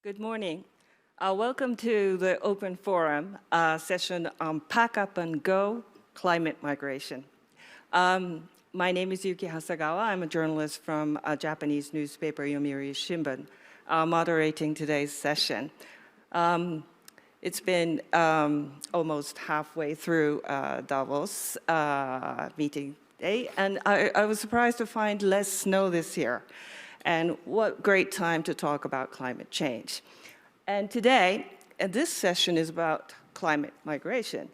Good morning. Welcome to the Open Forum session on Pack Up and Go Climate Migration. My name is Yuki Hasegawa. I'm a journalist from a Japanese newspaper, Yomiuri Shimbun, moderating today's session. It's been almost halfway through Davos meeting day, and I was surprised to find less snow this year. And what great time to talk about climate change. And today, this session is about climate migration.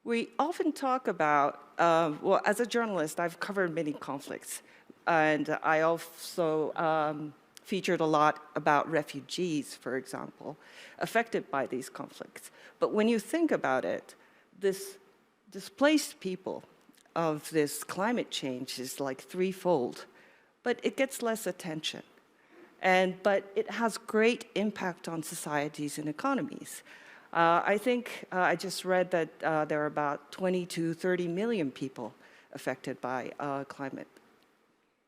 We often talk about, well, as a journalist, I've covered many conflicts. And I also featured a lot about refugees, for example, affected by these conflicts. But when you think about it, this displaced people of this climate change is like threefold. But it gets less attention. But it has great impact on societies and economies. I think I just read that there are about 20 to 30 million people affected by climate.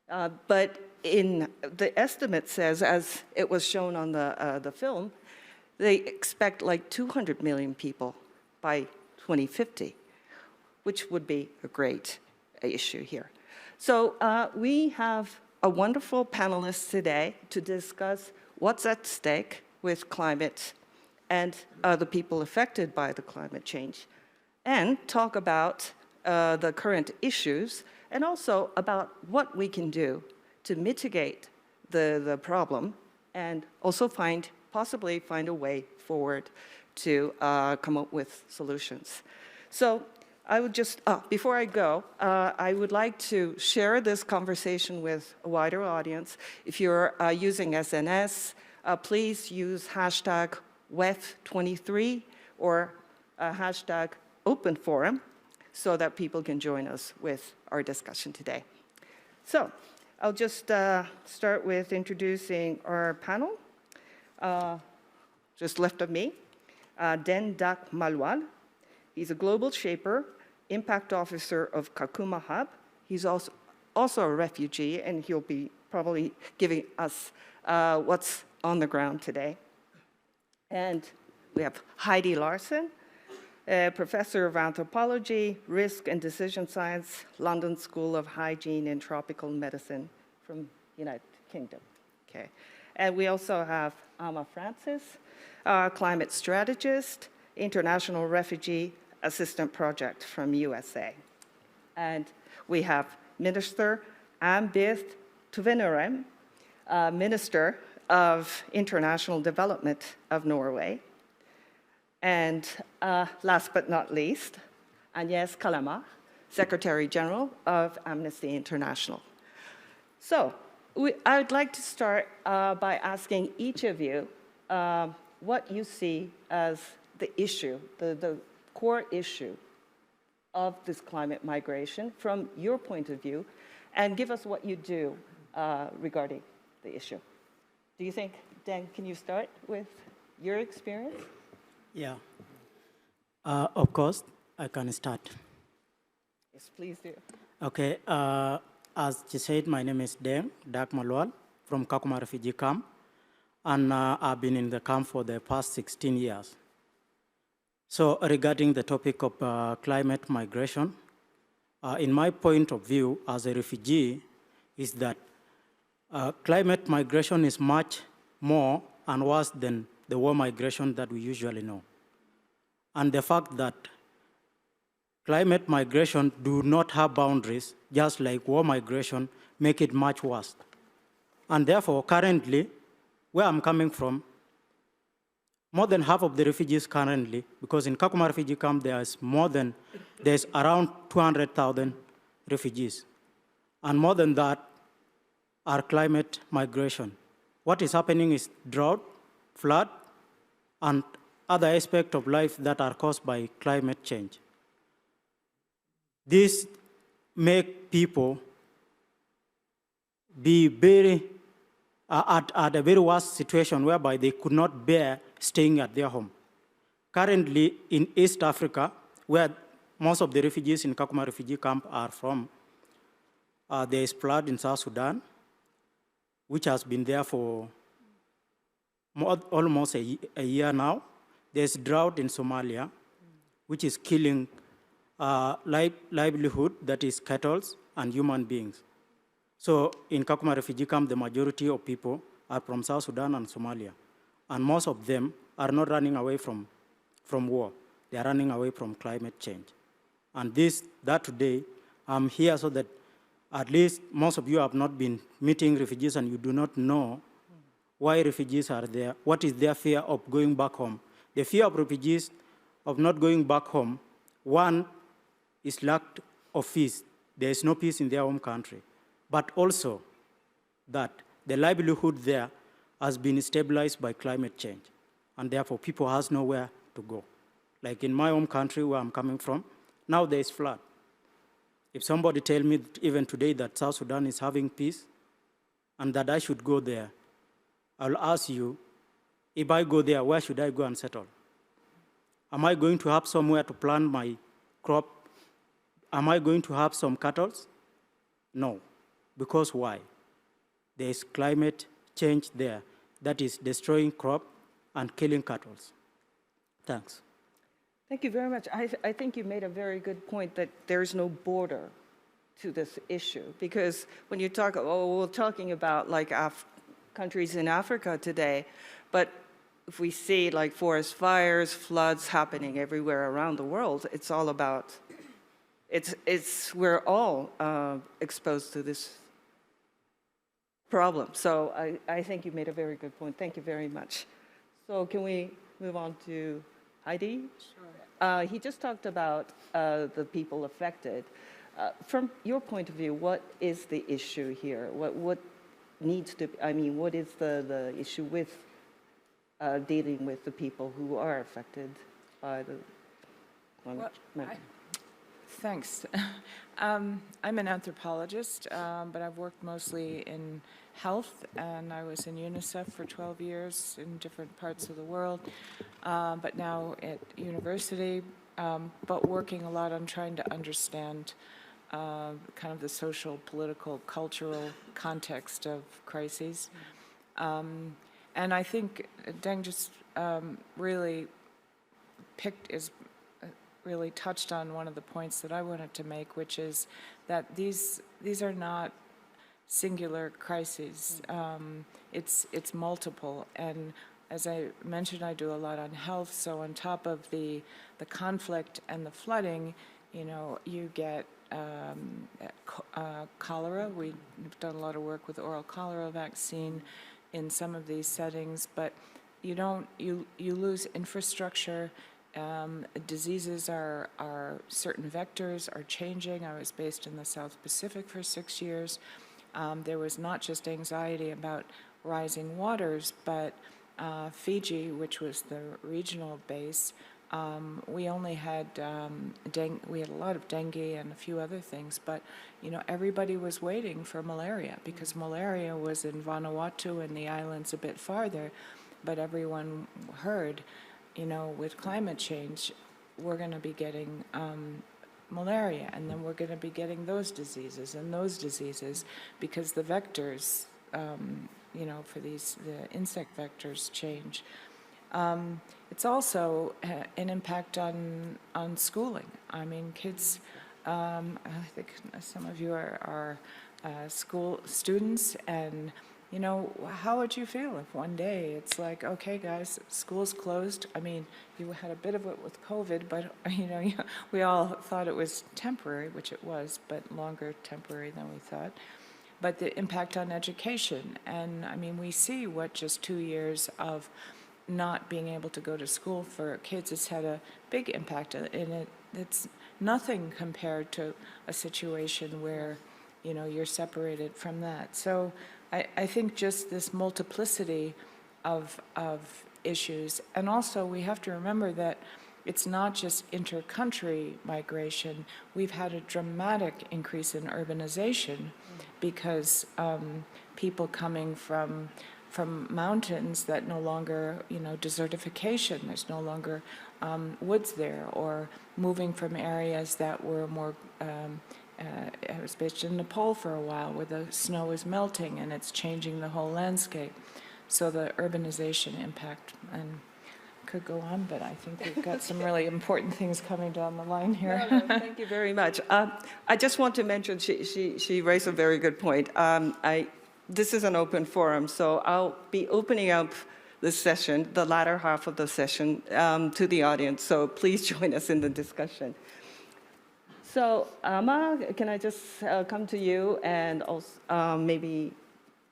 But in the estimate says, as it was shown on the film, they expect like 200 million people by 2050, which would be a great issue here. So we have a wonderful panelist today to discuss what's at stake with climate and the people affected by the climate change, and talk about the current issues, and also about what we can do to mitigate the problem, and also possibly find a way forward to come up with solutions. So I would just, before I go, I would like to share this conversation with a wider audience. If you're using SNS, please use hashtag WEF23 or hashtag OpenForum so that people can join us with our discussion today. So I'll just start with introducing our panel. Just left of me, Den Dak Malwal. He's a global shaper, impact officer of Kakuma Hub. He's also a refugee, and he'll be probably giving us what's on the ground today. And we have Heidi Larson, a professor of anthropology, risk and decision science, London School of Hygiene and Tropical Medicine from United Kingdom. Okay. And we also have Ama Francis, climate strategist, international refugee assistant project from USA. And we have Minister Ambith Tuvenerem, Minister of International Development of Norway. And last but not least, Agnes Kalama, Secretary General of Amnesty International. So I'd like to start by asking each of you what you see as the issue, the core issue of this climate migration from your point of view, and give us what you do regarding the issue. Do you think, Dan, can you start with your experience? Yeah, of course, I can start. Yes, please do. Okay, as she said, my name is Dan Dak Malwal from Kakuma refugee camp, and I've been in the camp for the past 16 years. So regarding the topic of climate migration, in my point of view as a refugee is that climate migration is much more and worse than the war migration that we usually know. And the fact that climate migration do not have boundaries, just like war migration, make it much worse. And therefore, currently, where I'm coming from, more than half of the refugees currently, because in Kakuma refugee camp there's around 200,000 refugees. And more than that are climate migration. What is happening is drought, flood, and other aspects of life that are caused by climate change. This make people be very at a very worst situation whereby they could not bear staying at their home. Currently in East Africa, where most of the refugees in Kakuma refugee camp are from, there is flood in South Sudan, which has been there for almost a year now. There's drought in Somalia, which is killing livelihood, that is cattle and human beings. So in Kakuma refugee camp, the majority of people are from South Sudan and Somalia. And most of them are not running away from war. They are running away from climate change. And that today, I'm here so that at least most of you have not been meeting refugees and you do not know why refugees are there, what is their fear of going back home. The fear of refugees of not going back home, one is lack of peace. There is no peace in their home country. But also that the livelihood there has been stabilized by climate change. And therefore, people has nowhere to go. Like in my home country where I'm coming from, now there is flood. If somebody tell me even today that South Sudan is having peace and that I should go there, I'll ask you, if I go there, where should I go and settle? Am I going to have somewhere to plant my crop? Am I going to have some cattle? No. Because why? There is climate change there that is destroying crop and killing cattle. Thanks. Thank you very much. I think you made a very good point that there's no border to this issue, because when you talk, we're talking about like countries in Africa today, but if we see like forest fires, floods happening everywhere around the world, it's all about, we're all exposed to this problem. So I think you made a very good point. Thank you very much. So can we move on to Heidi? Sure. He just talked about the people affected. From your point of view, what is the issue here? What needs to, what is the issue with dealing with the people who are affected by the climate change? Thanks. I'm an anthropologist, but I've worked mostly in health, and I was in UNICEF for 12 years in different parts of the world, but now at university, but working a lot on trying to understand kind of the social, political, cultural context of crises. And I think Deng just really really touched on one of the points that I wanted to make, which is that these are not singular crises. It's multiple, and as I mentioned, I do a lot on health. So on top of the conflict and the flooding, you get cholera. We've done a lot of work with oral cholera vaccine in some of these settings, but you lose infrastructure. Diseases certain vectors are changing. I was based in the South Pacific for 6 years. There was not just anxiety about rising waters, but Fiji, which was the regional base, we only had we had a lot of dengue and a few other things, but everybody was waiting for malaria because malaria was in Vanuatu and the islands a bit farther, but everyone heard, with climate change, we're going to be getting malaria, and then we're going to be getting those diseases and those diseases because the vectors, for the insect vectors change. It's also an impact on schooling. I mean, kids, I think some of you are school students, and how would you feel if one day it's like, okay, guys, school's closed? I mean, you had a bit of it with COVID, but, we all thought it was temporary, which it was, but longer temporary than we thought. But the impact on education, and I mean, we see what just 2 years of not being able to go to school for kids has had a big impact, and it's nothing compared to a situation where, you're separated from that. So I think just this multiplicity of issues, and also we have to remember that it's not just inter-country migration. We've had a dramatic increase in urbanization because people coming from mountains that no longer, desertification, there's no longer woods there, or moving from areas that were more, I was based in Nepal for a while where the snow is melting and it's changing the whole landscape, So the urbanization impact, and could go on, but I think we've got some really important things coming down the line here. Thank you very much. I just want to mention, she raised a very good point. This is an open forum, so I'll be opening up this session, the latter half of the session, to the audience, so please join us in the discussion. So, Ama, can I just come to you and also maybe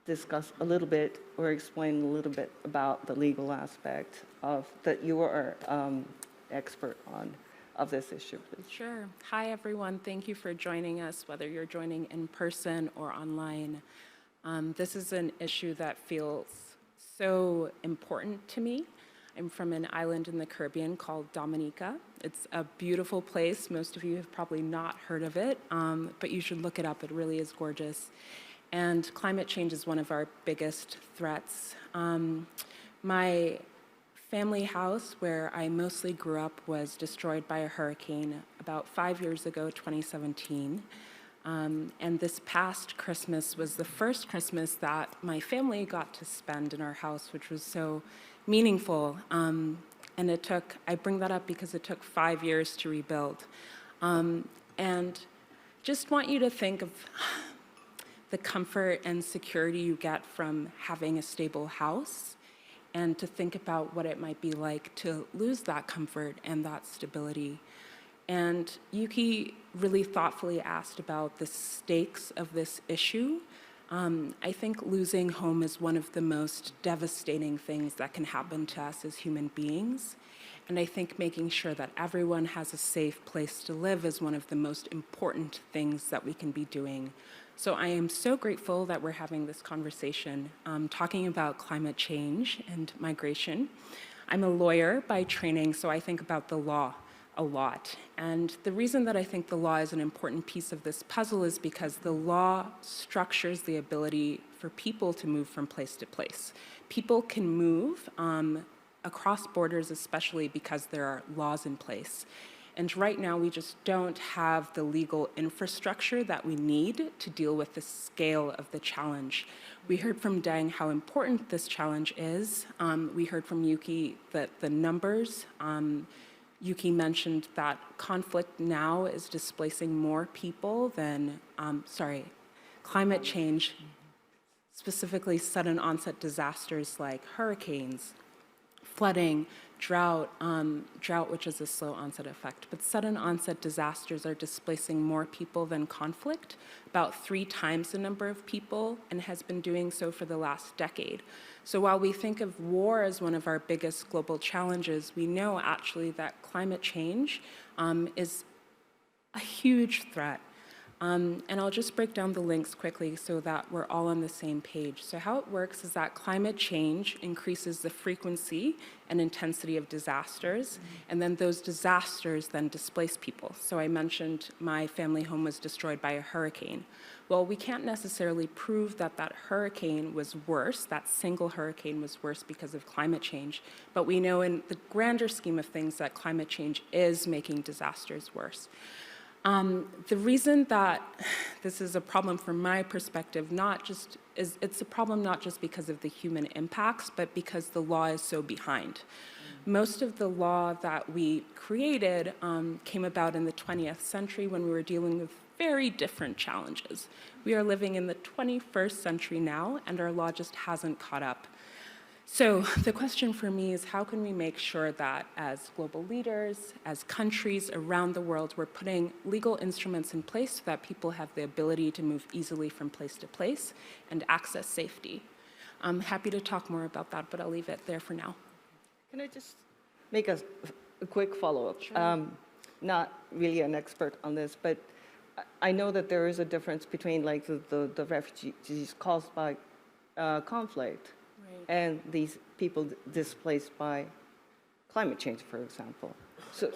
discuss a little bit or explain a little bit about the legal aspect of that you are expert on of this issue, please. Sure. Hi, everyone. Thank you for joining us, whether you're joining in person or online. This is an issue that feels so important to me. I'm from an island in the Caribbean called Dominica. It's a beautiful place. Most of you have probably not heard of it, but you should look it up. It really is gorgeous. And climate change is one of our biggest threats. My family house, where I mostly grew up, was destroyed by a hurricane about 5 years ago, 2017. And this past Christmas was the first Christmas that my family got to spend in our house, which was so meaningful. And it took, I bring that up because it took 5 years to rebuild. And just want you to think of the comfort and security you get from having a stable house, and to think about what it might be like to lose that comfort and that stability. And Yuki really thoughtfully asked about the stakes of this issue. I think losing home is one of the most devastating things that can happen to us as human beings. And I think making sure that everyone has a safe place to live is one of the most important things that we can be doing. So I am so grateful that we're having this conversation, talking about climate change and migration. I'm a lawyer by training, so I think about the law a lot. And the reason that I think the law is an important piece of this puzzle is because the law structures the ability for people to move from place to place. People can move across borders, especially because there are laws in place. And right now, we just don't have the legal infrastructure that we need to deal with the scale of the challenge. We heard from Deng how important this challenge is. We heard from Yuki that the numbers, Yuki mentioned that conflict now is displacing more people than, climate change, specifically sudden onset disasters like hurricanes, flooding, drought, which is a slow onset effect, but sudden onset disasters are displacing more people than conflict, about 3 times the number of people, and has been doing so for the last decade. So while we think of war as one of our biggest global challenges, we know actually that climate change is a huge threat. And I'll just break down the links quickly so that we're all on the same page. So how it works is that climate change increases the frequency and intensity of disasters, and then those disasters then displace people. So I mentioned my family home was destroyed by a hurricane. Well, we can't necessarily prove that that hurricane was worse, that single hurricane was worse because of climate change, but we know in the grander scheme of things that climate change is making disasters worse. The reason that this is a problem from my perspective, it's a problem not just because of the human impacts, but because the law is so behind. Most of the law that we created came about in the 20th century when we were dealing with very different challenges. We are living in the 21st century now, and our law just hasn't caught up. So the question for me is, how can we make sure that as global leaders, as countries around the world, we're putting legal instruments in place so that people have the ability to move easily from place to place and access safety? I'm happy to talk more about that, but I'll leave it there for now. Can I just make a quick follow-up? Sure. Not really an expert on this, but I know that there is a difference between like the refugees caused by conflict and these people displaced by climate change, for example. So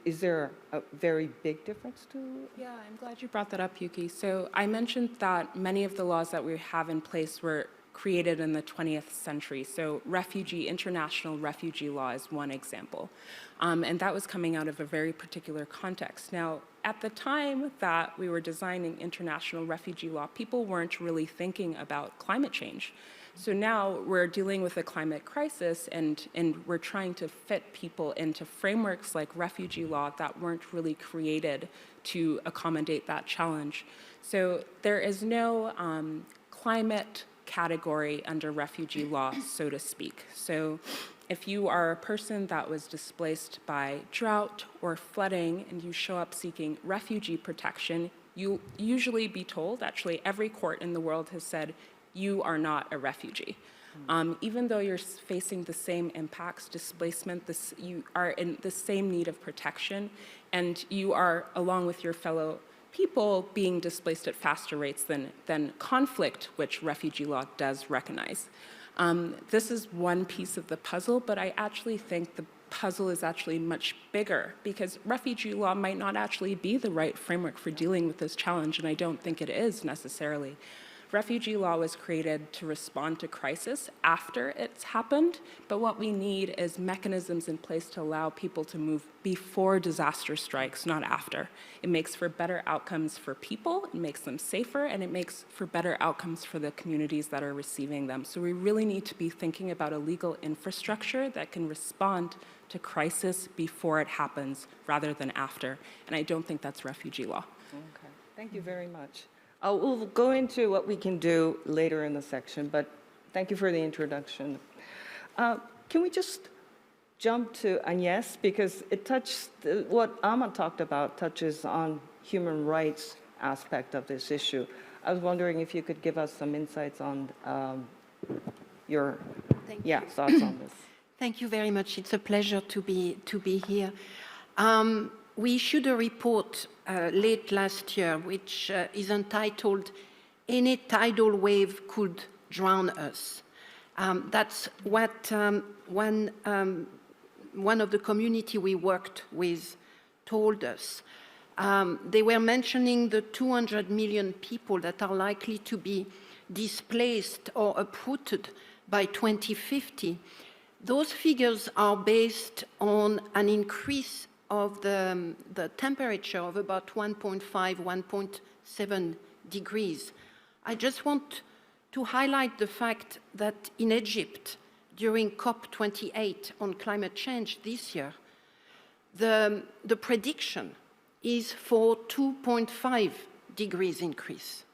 is there a very big difference to? Yeah, I'm glad you brought that up, Yuki. So I mentioned that many of the laws that we have in place were created in the 20th century. So international refugee law is one example. And that was coming out of a very particular context. Now, at the time that we were designing international refugee law, people weren't really thinking about climate change. So now we're dealing with a climate crisis, and we're trying to fit people into frameworks like refugee law that weren't really created to accommodate that challenge. So there is no climate category under refugee law, so to speak. So if you are a person that was displaced by drought or flooding and you show up seeking refugee protection, you'll usually be told, actually every court in the world has said, you are not a refugee. Even though you're facing the same impacts, displacement, you are in the same need of protection, and you are, along with your fellow people, being displaced at faster rates than conflict, which refugee law does recognize. This is one piece of the puzzle, but I actually think the puzzle is actually much bigger, because refugee law might not actually be the right framework for dealing with this challenge, and I don't think it is necessarily. Refugee law was created to respond to crisis after it's happened, but what we need is mechanisms in place to allow people to move before disaster strikes, not after. It makes for better outcomes for people, it makes them safer, and it makes for better outcomes for the communities that are receiving them. So we really need to be thinking about a legal infrastructure that can respond to crisis before it happens rather than after. And I don't think that's refugee law. Okay, thank you very much. We'll go into what we can do later in the section, but thank you for the introduction. Can we just jump to Agnes, because it what Amma talked about touches on human rights aspect of this issue. I was wondering if you could give us some insights on your thoughts on this. Thank you very much. It's a pleasure to be here. We issued a report late last year, which is entitled "Any Tidal Wave Could Drown Us." That's what one of the community we worked with told us. They were mentioning the 200 million people that are likely to be displaced or uprooted by 2050. Those figures are based on an increase of the temperature of about 1.5, 1.7 degrees. I just want to highlight the fact that in Egypt, during COP28 on climate change this year, the prediction is for 2.5 degrees increase.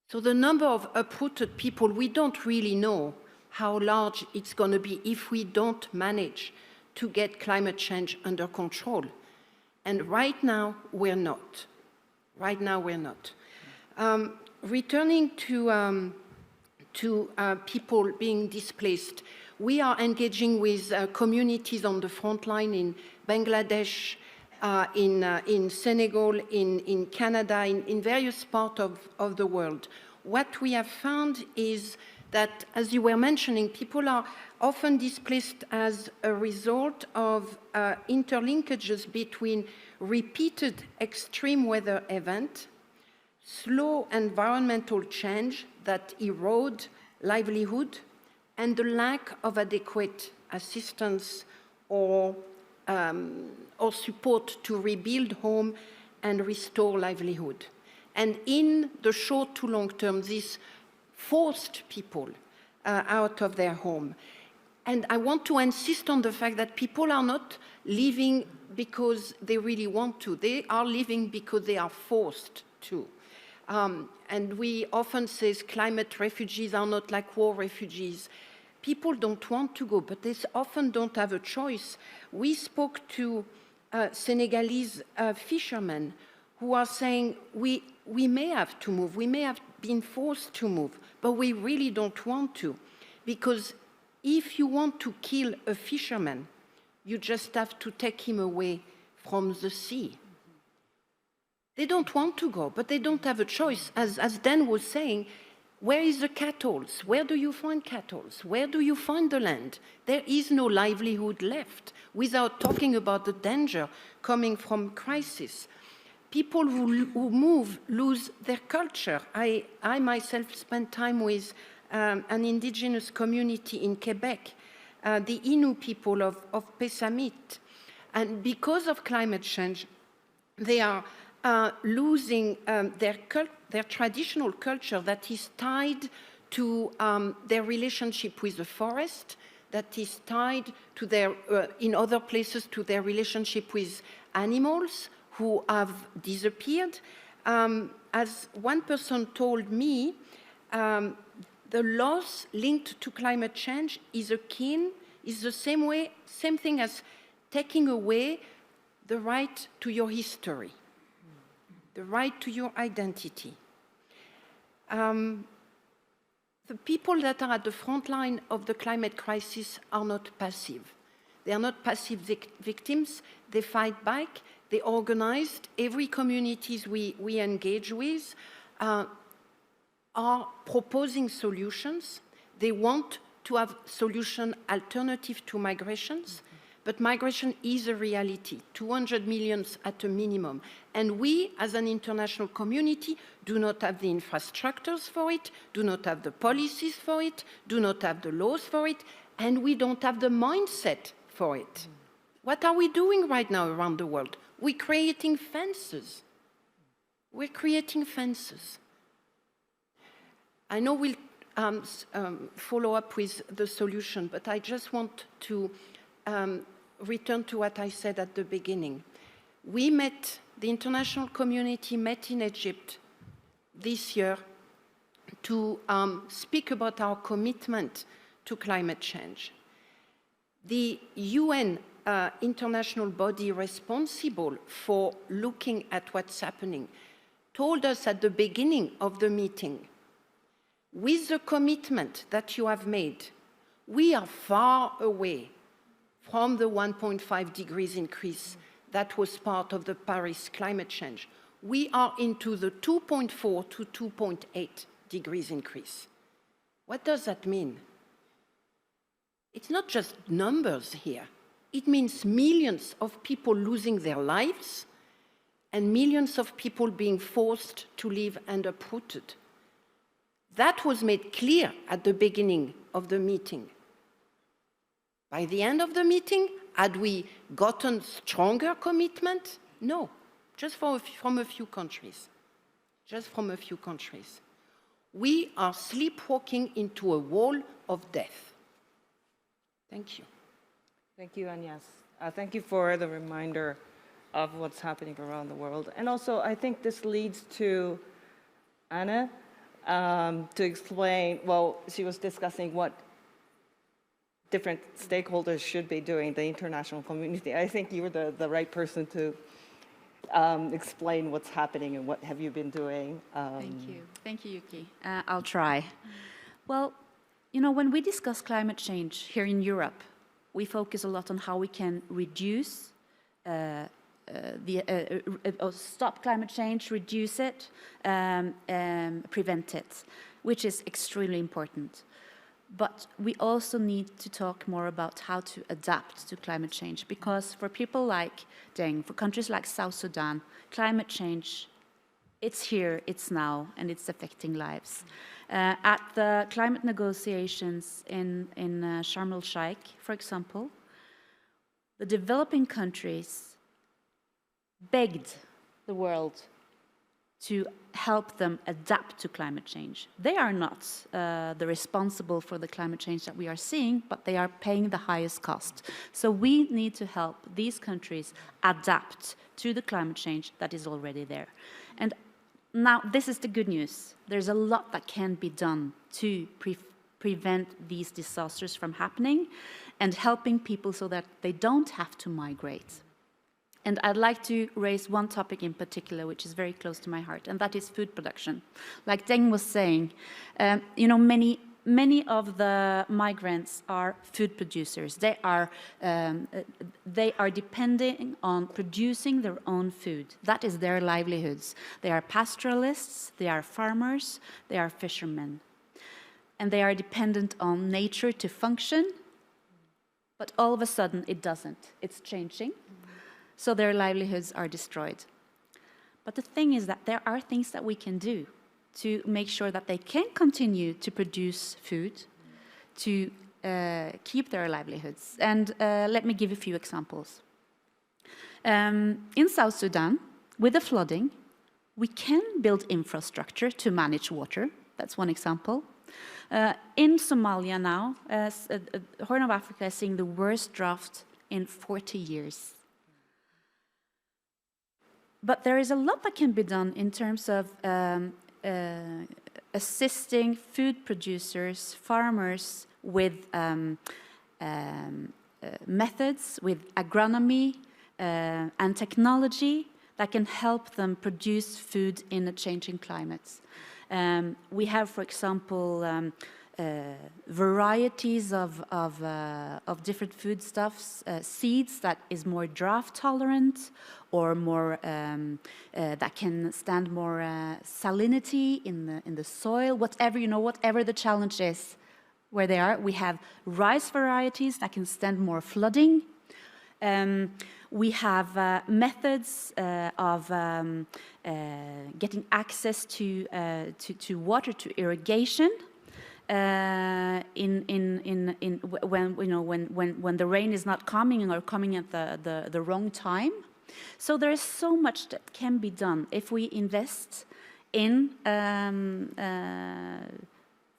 So the number of uprooted people, we don't really know how large it's going to be if we don't manage to get climate change under control. And right now, we're not. Right now, we're not. Returning to people being displaced, we are engaging with communities on the front line in Bangladesh, in Senegal, in Canada, in various parts of the world. What we have found is that, as you were mentioning, people are often displaced as a result of interlinkages between repeated extreme weather events, slow environmental change that erode livelihood, and the lack of adequate assistance or support to rebuild home and restore livelihood. And in the short to long term, this forced people out of their home. And I want to insist on the fact that people are not living because they really want to. They are living because they are forced to. And we often say climate refugees are not like war refugees. People don't want to go, but they often don't have a choice. We spoke to Senegalese fishermen who are saying, we may have to move, we may have been forced to move, but we really don't want to. Because if you want to kill a fisherman, you just have to take him away from the sea. They don't want to go, but they don't have a choice. As Dan was saying, where is the cattle? Where do you find cattle? Where do you find the land? There is no livelihood left, without talking about the danger coming from crisis. People who move lose their culture. I myself spent time with an indigenous community in Quebec, the Innu people of Pessamit. And because of climate change, they are losing their traditional culture that is tied to their relationship with the forest, that is tied to their, in other places, to their relationship with animals who have disappeared. As one person told me, the loss linked to climate change is the same thing as taking away the right to your history, the right to your identity. The people that are at the front line of the climate crisis are not passive. They are not passive victims. They fight back. They organized. Every communities we engage with are proposing solutions. They want to have solution alternative to migrations. But migration is a reality, 200 million at a minimum. And we, as an international community, do not have the infrastructures for it, do not have the policies for it, do not have the laws for it, and we don't have the mindset for it. What are we doing right now around the world? We're creating fences. We're creating fences. I know we'll follow up with the solution, but I just want to return to what I said at the beginning. The international community met in Egypt this year to speak about our commitment to climate change. The UN international body responsible for looking at what's happening told us at the beginning of the meeting, with the commitment that you have made, we are far away from the 1.5 degrees increase that was part of the Paris climate change. We are into the 2.4 to 2.8 degrees increase. What does that mean? It's not just numbers here. It means millions of people losing their lives and millions of people being forced to live and uprooted. That was made clear at the beginning of the meeting. By the end of the meeting, had we gotten stronger commitment? No, just from a few countries. Just from a few countries. We are sleepwalking into a wall of death. Thank you. Thank you, Agnes. Thank you for the reminder of what's happening around the world. And also, I think this leads to Anna to explain, well, she was discussing what different stakeholders should be doing, the international community. I think you were the right person to explain what's happening and what have you been doing. Thank you. Thank you, Yuki. I'll try. Well, you know, when we discuss climate change here in Europe, we focus a lot on how we can reduce stop climate change, reduce it, prevent it, which is extremely important. But we also need to talk more about how to adapt to climate change, because for people like Deng, for countries like South Sudan, climate change, it's here, it's now, and it's affecting lives. At the climate negotiations in Sharm el-Sheikh, for example, the developing countries begged the world to help them adapt to climate change. They are not the responsible for the climate change that we are seeing, but they are paying the highest cost. So we need to help these countries adapt to the climate change that is already there. And now, this is the good news. There's a lot that can be done to prevent these disasters from happening and helping people so that they don't have to migrate. And I'd like to raise one topic in particular, which is very close to my heart, and that is food production. Like Deng was saying, you know, many of the migrants are food producers. They are depending on producing their own food. That is their livelihoods. They are pastoralists, they are farmers, they are fishermen. And they are dependent on nature to function, but all of a sudden it doesn't. It's changing. So their livelihoods are destroyed. But the thing is that there are things that we can do to make sure that they can continue to produce food, to keep their livelihoods. And let me give a few examples. In South Sudan, with the flooding, we can build infrastructure to manage water. That's one example. In Somalia now, Horn of Africa is seeing the worst drought in 40 years. But there is a lot that can be done in terms of assisting food producers, farmers with methods, with agronomy and technology that can help them produce food in a changing climate. We have, for example, varieties of different foodstuffs, seeds that is more drought tolerant, or more that can stand more salinity in the soil. Whatever the challenge is, where they are, we have rice varieties that can stand more flooding. We have methods of getting access to water, to irrigation. When the rain is not coming or coming at the wrong time. So there is so much that can be done if we invest in,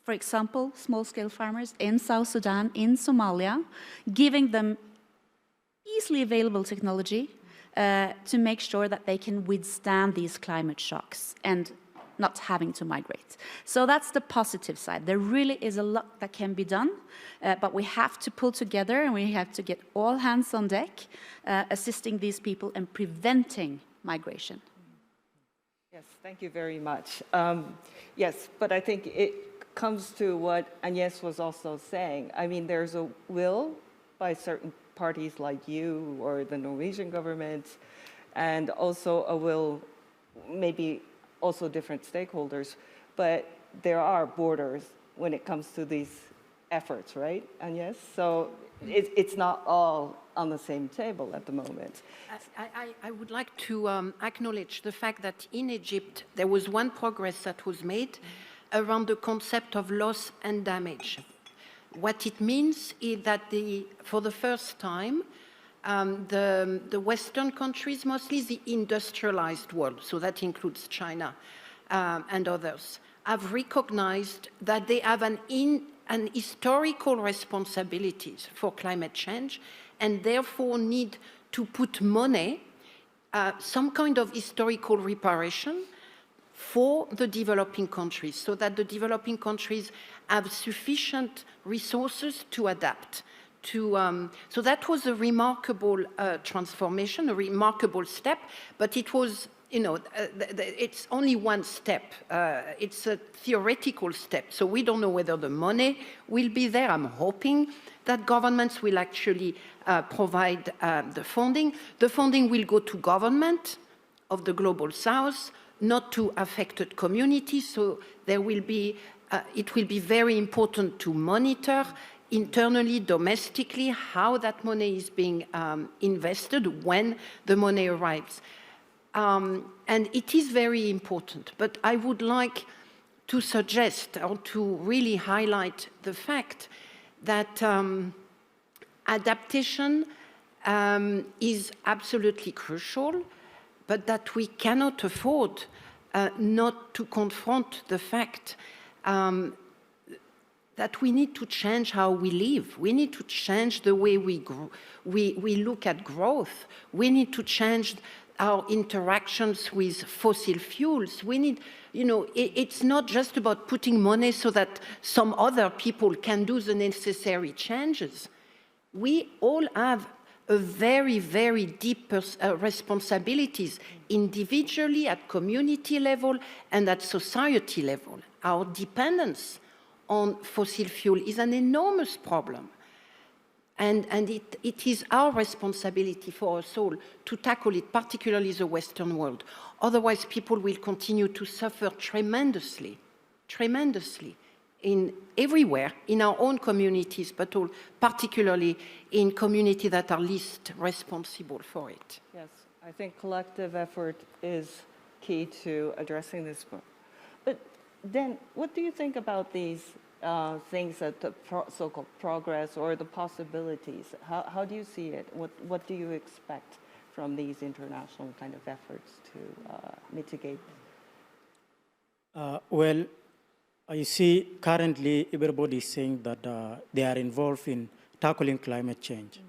for example, small-scale farmers in South Sudan, in Somalia, giving them easily available technology to make sure that they can withstand these climate shocks and not having to migrate. So that's the positive side. There really is a lot that can be done, but we have to pull together and we have to get all hands on deck, assisting these people and preventing migration. Yes, thank you very much. Yes, but I think it comes to what Agnes was also saying. I mean, there's a will by certain parties like you or the Norwegian government, and also a will maybe also different stakeholders, but there are borders when it comes to these efforts, right, Agnes? So it's not all on the same table at the moment. I would like to acknowledge the fact that in Egypt, there was one progress that was made around the concept of loss and damage. What it means is that for the first time, the Western countries, mostly the industrialized world, so that includes China and others, have recognized that they have an historical responsibilities for climate change and therefore need to put money, some kind of historical reparation for the developing countries, so that the developing countries have sufficient resources to adapt. So that was a remarkable transformation, a remarkable step, but it was, it's only one step. It's a theoretical step, so we don't know whether the money will be there. I'm hoping that governments will actually provide the funding. The funding will go to government of the Global South, not to affected communities, so there will be, it will be very important to monitor internally, domestically, how that money is being invested when the money arrives. And it is very important, but I would like to suggest or to really highlight the fact that adaptation is absolutely crucial, but that we cannot afford not to confront the fact that we need to change how we live. We need to change the way we look at growth. We need to change our interactions with fossil fuels. We need, it's not just about putting money so that some other people can do the necessary changes. We all have a very, very deep responsibilities, individually, at community level, and at society level. Our dependence on fossil fuel is an enormous problem. And it is our responsibility for us all to tackle it, particularly the Western world. Otherwise, people will continue to suffer tremendously, tremendously, everywhere, in our own communities, but particularly in communities that are least responsible for it. Yes, I think collective effort is key to addressing this. But then, what do you think about these things that the so-called progress or the possibilities? How do you see it? What do you expect from these international kind of efforts to mitigate? Well, You see, currently everybody is saying that they are involved in tackling climate change.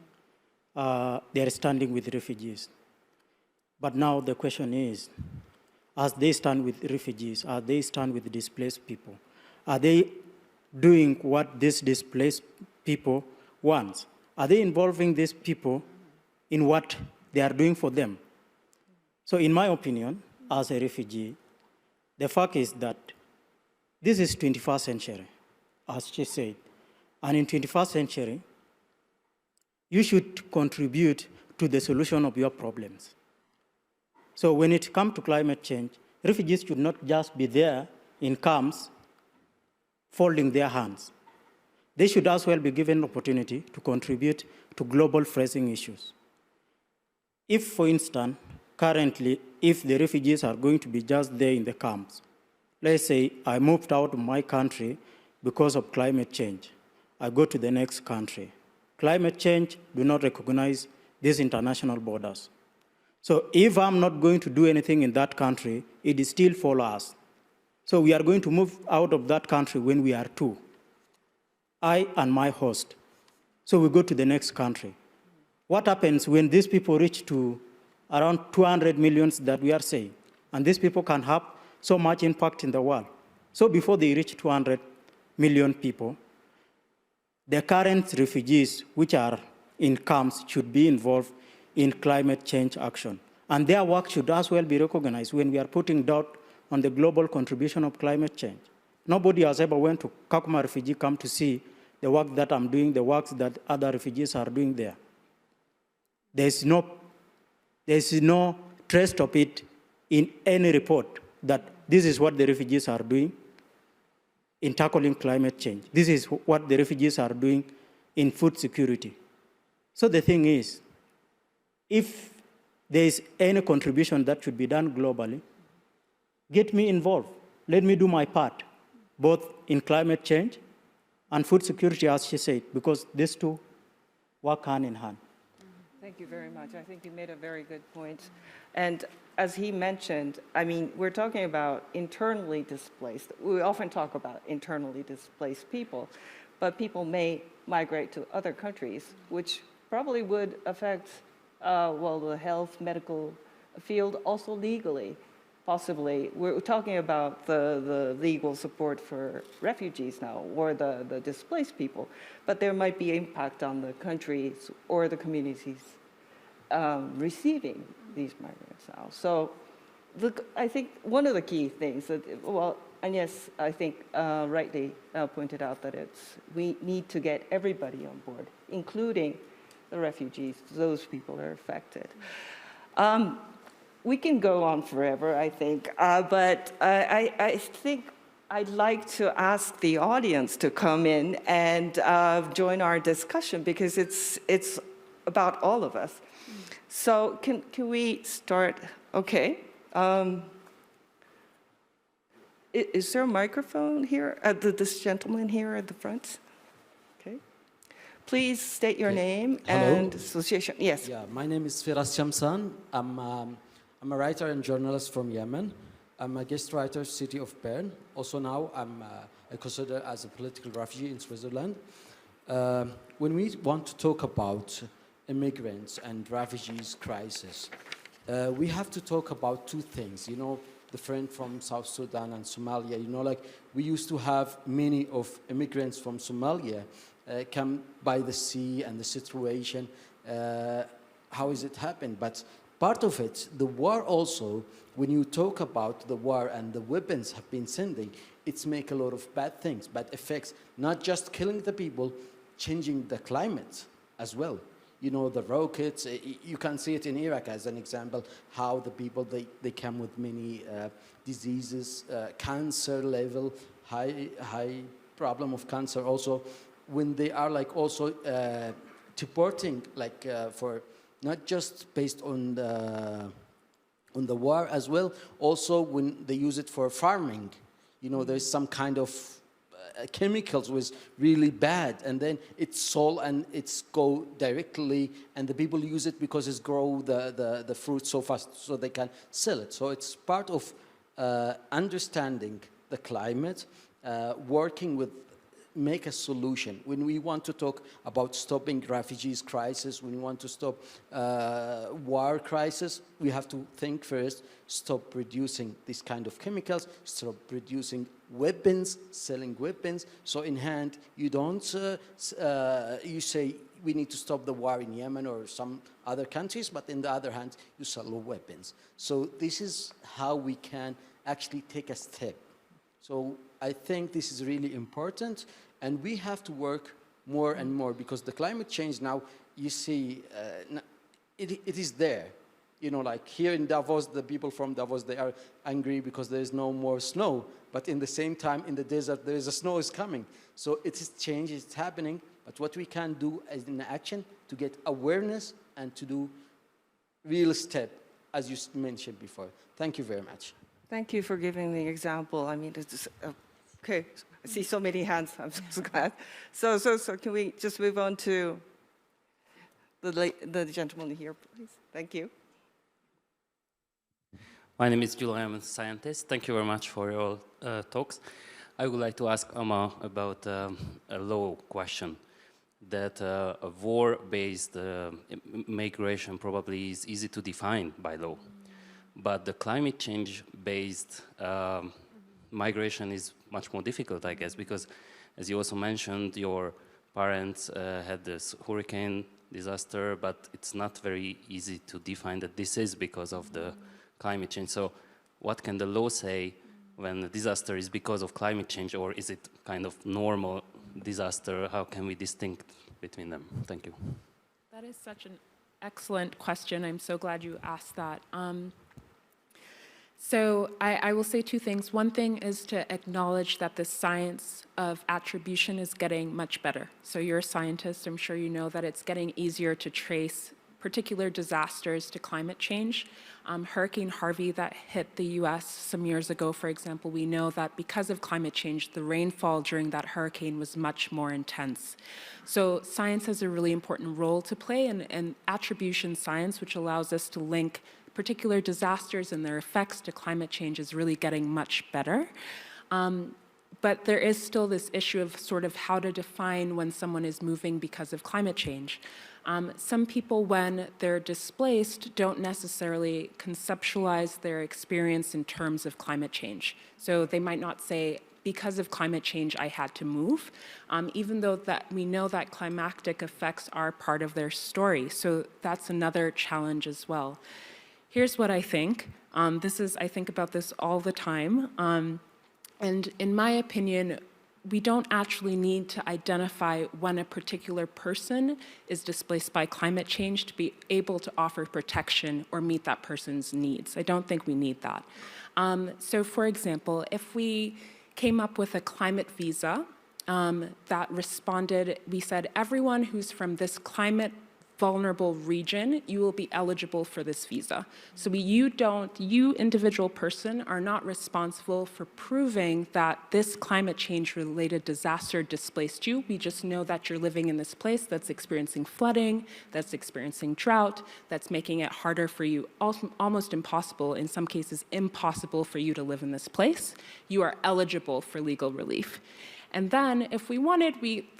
They are standing with refugees. But now the question is, as they stand with refugees, as they stand with displaced people, are they doing what these displaced people want? Are they involving these people in what they are doing for them? So in my opinion, as a refugee, the fact is that this is 21st century, as she said. And in 21st century, you should contribute to the solution of your problems. So when it comes to climate change, refugees should not just be there in camps folding their hands. They should as well be given opportunity to contribute to global pressing issues. If, for instance, currently, if the refugees are going to be just there in the camps, let's say I moved out of my country because of climate change, I go to the next country. Climate change do not recognize these international borders. So if I'm not going to do anything in that country, it is still follow us. So we are going to move out of that country when we are two, I and my host. So we go to the next country. What happens when these people reach to around 200 million that we are saying? And these people can have so much impact in the world. So before they reach 200 million people, the current refugees which are in camps should be involved in climate change action. And their work should as well be recognized when we are putting doubt on the global contribution of climate change. Nobody has ever went to Kakuma refugee camp to see the work that I'm doing, the works that other refugees are doing there. There is no trace of it in any report that this is what the refugees are doing in tackling climate change. This is what the refugees are doing in food security. So the thing is, if there is any contribution that should be done globally, get me involved. Let me do my part, both in climate change and food security, as she said, because these two work hand in hand. Thank you very much. I think you made a very good point. And as he mentioned, I mean, we're talking about internally displaced. We often talk about internally displaced people, but people may migrate to other countries, which probably would affect, the health, medical field, also legally, possibly. We're talking about the legal support for refugees now, or the displaced people, but there might be impact on the countries or the communities receiving these migrants now. So look, I think one of the key things that, Agnes, I think rightly pointed out that we need to get everybody on board, including the refugees, those people that are affected. We can go on forever, I think, but I think I'd like to ask the audience to come in and join our discussion, because it's about all of us. So can we start? Okay. Is there a microphone here? This gentleman here at the front? Okay. Please state your name and association. Yes. Yeah, my name is Firas Shamsan. I'm a writer and journalist from Yemen. I'm a guest writer, city of Bern. Also now I'm considered as a political refugee in Switzerland. When we want to talk about immigrants and refugees crisis, we have to talk about two things. You know, the friend from South Sudan and Somalia, you know, like we used to have many of immigrants from Somalia come by the sea and the situation, how is it happened? But part of it, the war also, when you talk about the war and the weapons have been sending, it's make a lot of bad things, bad effects, not just killing the people, changing the climate as well. You know, the rockets, you can see it in Iraq as an example, how the people, they come with many diseases, cancer level, high problem of cancer also, when they are like also deporting, like for not just based on the war as well, also when they use it for farming, you know, there's some kind of chemicals was really bad, and then it's sold and it's go directly, and the people use it because it's grow the fruit so fast so they can sell it. So it's part of understanding the climate working with make a solution. When we want to talk about stopping refugees crisis, when we want to stop war crisis, we have to think first, stop producing this kind of chemicals, stop producing weapons, selling weapons. So in hand, you don't, you say we need to stop the war in Yemen or some other countries, but in the other hand, you sell weapons. So this is how we can actually take a step. So I think this is really important, and we have to work more and more, because the climate change now, you see, it is there. You know, like here in Davos, the people from Davos, they are angry because there is no more snow, but in the same time, in the desert, there is a snow is coming. So it is change, it's happening, but what we can do as in action to get awareness and to do real step, as you mentioned before. Thank you very much. Thank you for giving the example. I mean, it's okay. I see so many hands. I'm so glad. So can we just move on to the gentleman here, please? Thank you. My name is Julian. I'm a scientist. Thank you very much for your talks. I would like to ask Amma about a law question. That a war-based migration probably is easy to define by law. But the climate change-based migration is much more difficult, I guess, because as you also mentioned, your parents had this hurricane disaster, but it's not very easy to define that this is because of the climate change. So what can the law say when the disaster is because of climate change, or is it kind of normal disaster? How can we distinct between them? Thank you. That is such an excellent question. I'm so glad you asked that. So I will say two things. One thing is to acknowledge that the science of attribution is getting much better. So you're a scientist, I'm sure you know that it's getting easier to trace particular disasters to climate change. Hurricane Harvey that hit the US some years ago, for example, we know that because of climate change, the rainfall during that hurricane was much more intense. So science has a really important role to play, and attribution science, which allows us to link particular disasters and their effects to climate change, is really getting much better. But there is still this issue of sort of how to define when someone is moving because of climate change. Some people, when they're displaced, don't necessarily conceptualize their experience in terms of climate change. So they might not say, because of climate change, I had to move, even though that we know that climactic effects are part of their story. So that's another challenge as well. Here's what I think. I think about this all the time. And in my opinion, we don't actually need to identify when a particular person is displaced by climate change to be able to offer protection or meet that person's needs. I don't think we need that. So for example, if we came up with a climate visa that responded, we said, everyone who's from this climate vulnerable region, you will be eligible for this visa. So you individual person are not responsible for proving that this climate change related disaster displaced you. We just know that you're living in this place that's experiencing flooding, that's experiencing drought, that's making it harder for you, almost impossible, in some cases impossible for you to live in this place. You are eligible for legal relief. And then if we wanted,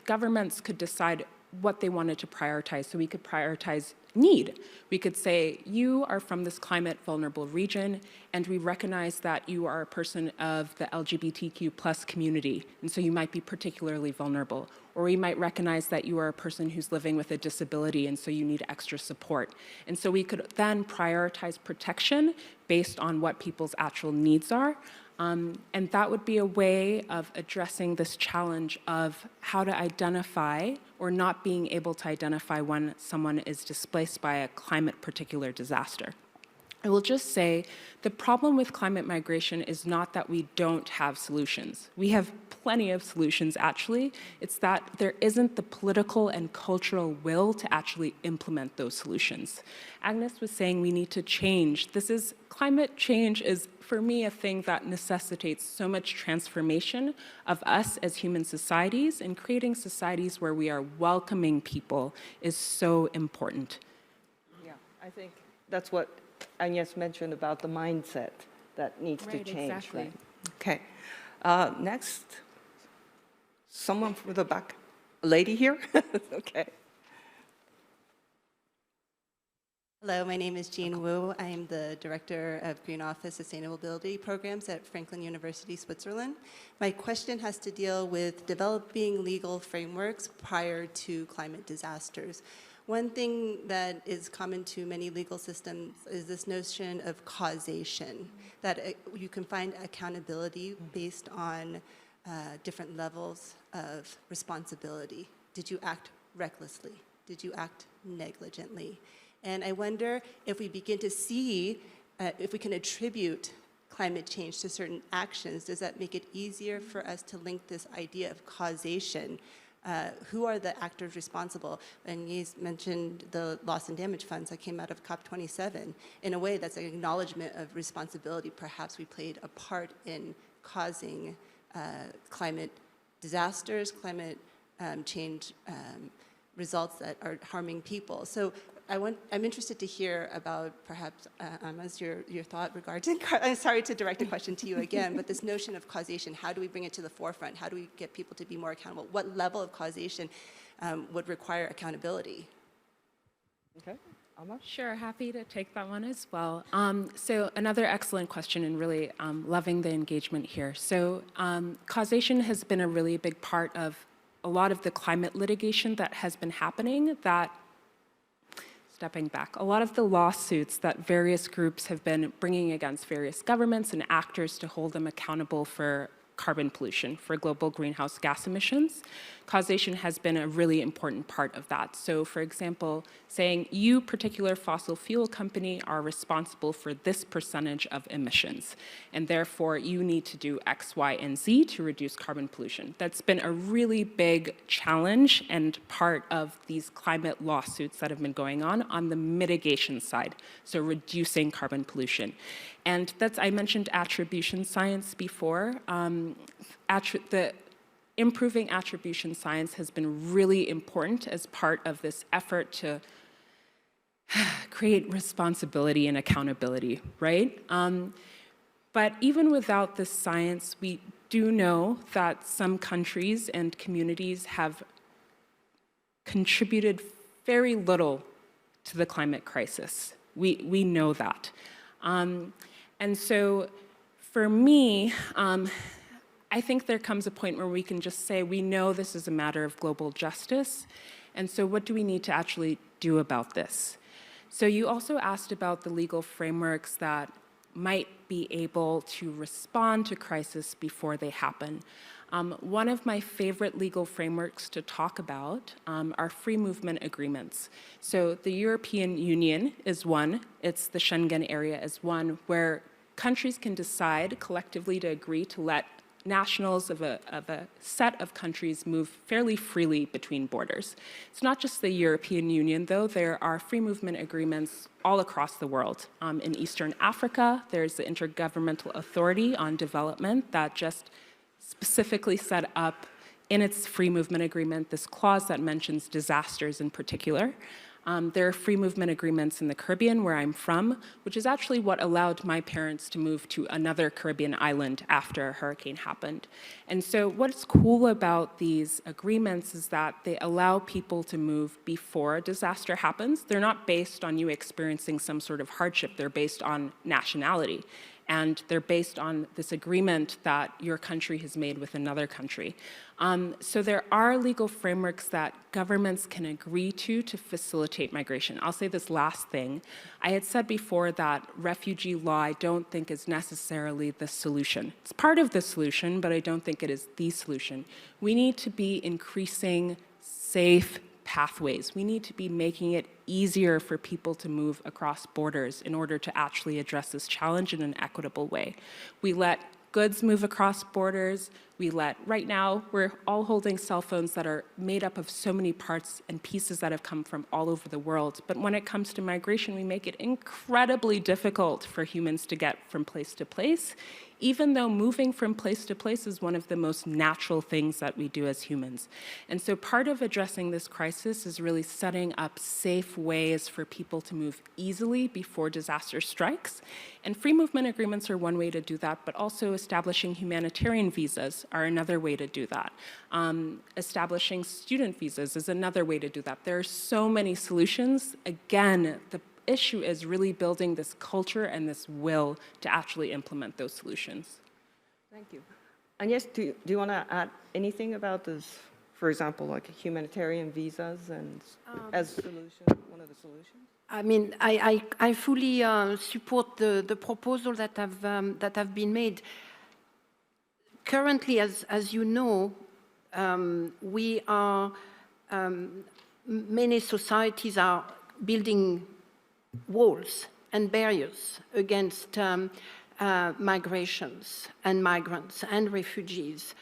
governments could decide what they wanted to prioritize. So we could prioritize need. We could say, you are from this climate vulnerable region, and we recognize that you are a person of the LGBTQ plus community, and so you might be particularly vulnerable. Or we might recognize that you are a person who's living with a disability, and so you need extra support. And so we could then prioritize protection based on what people's actual needs are. And that would be a way of addressing this challenge of how to identify or not being able to identify when someone is displaced by a climate particular disaster. I will just say the problem with climate migration is not that we don't have solutions. We have plenty of solutions, actually. It's that there isn't the political and cultural will to actually implement those solutions. Agnes was saying we need to change. Climate change is, for me, a thing that necessitates so much transformation of us as human societies, and creating societies where we are welcoming people is so important. Yeah, I think that's what Agnes mentioned about the mindset that needs to change. Exactly. Right? Okay. Next, Someone from the back? A lady here? Okay. Hello, my name is Jean Wu. I am the Director of Green Office Sustainability Programs at Franklin University, Switzerland. My question has to deal with developing legal frameworks prior to climate disasters. One thing that is common to many legal systems is this notion of causation, that you can find accountability based on different levels of responsibility. Did you act recklessly? Did you act negligently? And I wonder if we begin to see, if we can attribute climate change to certain actions, does that make it easier for us to link this idea of causation? Who are the actors responsible? And you mentioned the loss and damage funds that came out of COP27. In a way, that's an acknowledgement of responsibility. Perhaps we played a part in causing climate disasters, climate change results that are harming people. So I'm interested to hear about perhaps, Amas, your thought regarding, I'm sorry to direct a question to you again, but this notion of causation, how do we bring it to the forefront? How do we get people to be more accountable? What level of causation would require accountability? Okay. Amas? Sure, happy to take that one as well. So another excellent question and really loving the engagement here. So causation has been a really big part of a lot of the climate litigation that has been happening stepping back, a lot of the lawsuits that various groups have been bringing against various governments and actors to hold them accountable for carbon pollution, for global greenhouse gas emissions. Causation has been a really important part of that. So for example, saying you particular fossil fuel company are responsible for this percentage of emissions, and therefore you need to do X, Y, and Z to reduce carbon pollution. That's been a really big challenge and part of these climate lawsuits that have been going on the mitigation side, so reducing carbon pollution. And I mentioned attribution science before. The improving attribution science has been really important as part of this effort to create responsibility and accountability, right? But even without this science, we do know that some countries and communities have contributed very little to the climate crisis. We know that. And so for me, I think there comes a point where we can just say, we know this is a matter of global justice, and so what do we need to actually do about this? So you also asked about the legal frameworks that might be able to respond to crisis before they happen. One of my favorite legal frameworks to talk about are free movement agreements. So the European Union is one, it's the Schengen area is one, where countries can decide collectively to agree to let nationals of a set of countries move fairly freely between borders. It's not just the European Union, though. There are free movement agreements all across the world. In Eastern Africa, there's the Intergovernmental Authority on Development that just specifically set up in its free movement agreement this clause that mentions disasters in particular. There are free movement agreements in the Caribbean, where I'm from, which is actually what allowed my parents to move to another Caribbean island after a hurricane happened. And so what's cool about these agreements is that they allow people to move before a disaster happens. They're not based on you experiencing some sort of hardship. They're based on nationality. And they're based on this agreement that your country has made with another country. So there are legal frameworks that governments can agree to facilitate migration. I'll say this last thing. I had said before that refugee law I don't think is necessarily the solution. It's part of the solution, but I don't think it is the solution. We need to be increasing safe pathways. We need to be making it easier for people to move across borders in order to actually address this challenge in an equitable way. We let goods move across borders. Right now, we're all holding cell phones that are made up of so many parts and pieces that have come from all over the world. But when it comes to migration, we make it incredibly difficult for humans to get from place to place, even though moving from place to place is one of the most natural things that we do as humans. And so part of addressing this crisis is really setting up safe ways for people to move easily before disaster strikes. And free movement agreements are one way to do that, but also establishing humanitarian visas schools are another way to do that. Establishing student visas is another way to do that. There are so many solutions. Again, the issue is really building this culture and this will to actually implement those solutions. Thank you. Agnes, do you want to add anything about this, for example, like humanitarian visas and as solution, one of the solutions? I mean, I fully support the proposal that have been made. Currently, as you know, we are many societies are building walls and barriers against migrations and migrants and refugees.